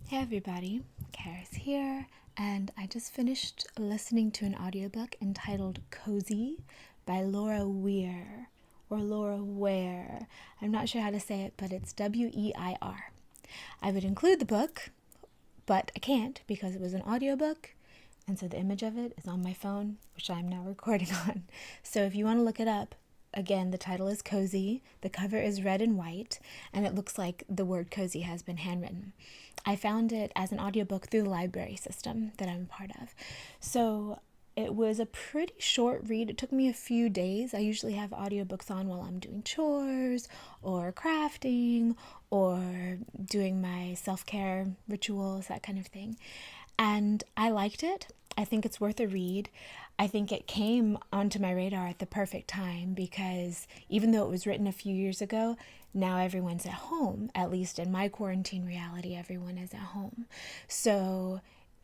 Hey everybody, Charis here, and I just finished listening to an audiobook entitled Cozy by Weir, or Laura Weir. I'm not sure how to say it, but it's Weir. I would include the book, but I can't because it was an audiobook, and so the image of it is on my phone, which I'm now recording on. So if you want to look it up, again, the title is Cozy, the cover is red and white, and it looks like the word cozy has been handwritten. I found it as an audiobook through the library system that I'm a part of. So it was a pretty short read. It took me a few days. I usually have audiobooks on while I'm doing chores or crafting or doing my self-care rituals, that kind of thing. And I liked it. I think it's worth a read. I think it came onto my radar at the perfect time because even though it was written a few years ago, now everyone's at home. At least in my quarantine reality, everyone is at home. So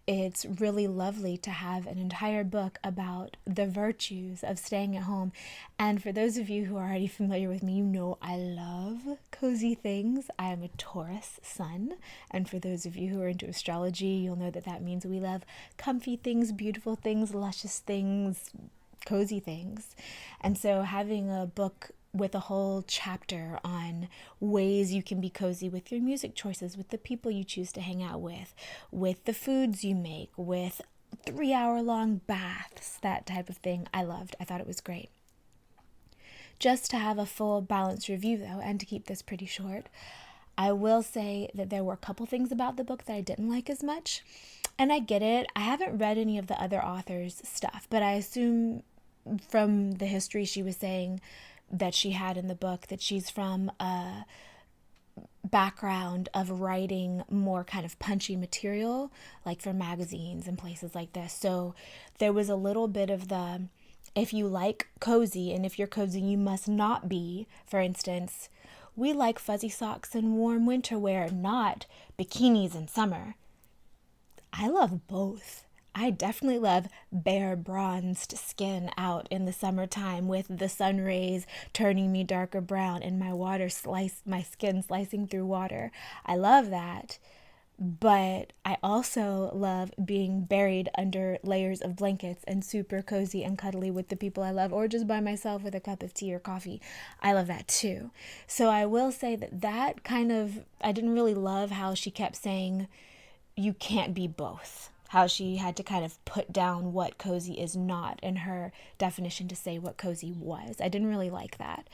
it's really lovely to have an entire book about the virtues of staying at home. And for those of you who are already familiar with me, you know I love cozy things. I am a Taurus sun. And for those of you who are into astrology, you'll know that means we love comfy things, beautiful things, luscious things, cozy things. And so having a book with a whole chapter on ways you can be cozy with your music choices, with the people you choose to hang out with the foods you make, with 3-hour-long baths, that type of thing, I loved. I thought it was great. Just to have a full balanced review, though, and to keep this pretty short, I will say that there were a couple things about the book that I didn't like as much. And I get it. I haven't read any of the other authors' stuff, but I assume from the history she was saying that she had in the book that she's from a background of writing more kind of punchy material, like for magazines and places like this. So there was a little bit of the, if you like cozy, and if you're cozy, you must not be, for instance, we like fuzzy socks and warm winter wear, not bikinis in summer. I love both. I definitely love bare bronzed skin out in the summertime with the sun rays turning me darker brown and my skin slicing through water. I love that. But I also love being buried under layers of blankets and super cozy and cuddly with the people I love, or just by myself with a cup of tea or coffee. I love that too. So I will say that kind of, I didn't really love how she kept saying you can't be both. How she had to kind of put down what cozy is not in her definition to say what cozy was. I didn't really like that.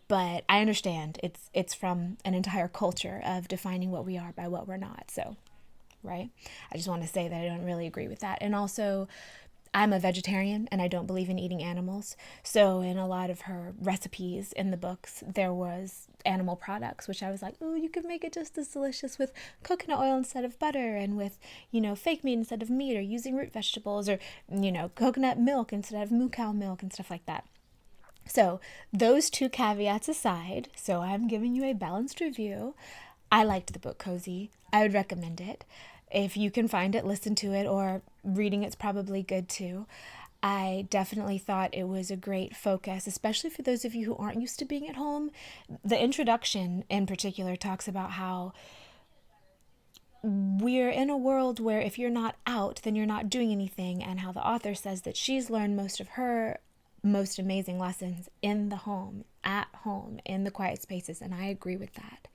But I understand it's from an entire culture of defining what we are by what we're not. So, right? I just want to say that I don't really agree with that. And also, I'm a vegetarian and I don't believe in eating animals. So in a lot of her recipes in the books, there was animal products, which I was like, oh, you could make it just as delicious with coconut oil instead of butter, and with, fake meat instead of meat, or using root vegetables, or, coconut milk instead of moo cow milk and stuff like that. So those two caveats aside, so I'm giving you a balanced review. I liked the book Cozy. I would recommend it. If you can find it, listen to it, or reading it's probably good too. I definitely thought it was a great focus, especially for those of you who aren't used to being at home. The introduction in particular talks about how we're in a world where if you're not out, then you're not doing anything, and how the author says that she's learned most of her most amazing lessons in the home, at home, in the quiet spaces, and I agree with that.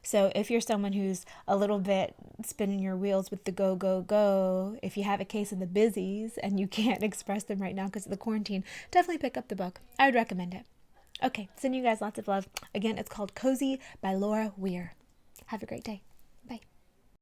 So if you're someone who's a little bit spinning your wheels with the go, go, go, if you have a case of the busies and you can't express them right now because of the quarantine, definitely pick up the book. I would recommend it. Okay, sending you guys lots of love. Again, it's called Cozy by Weir. Have a great day.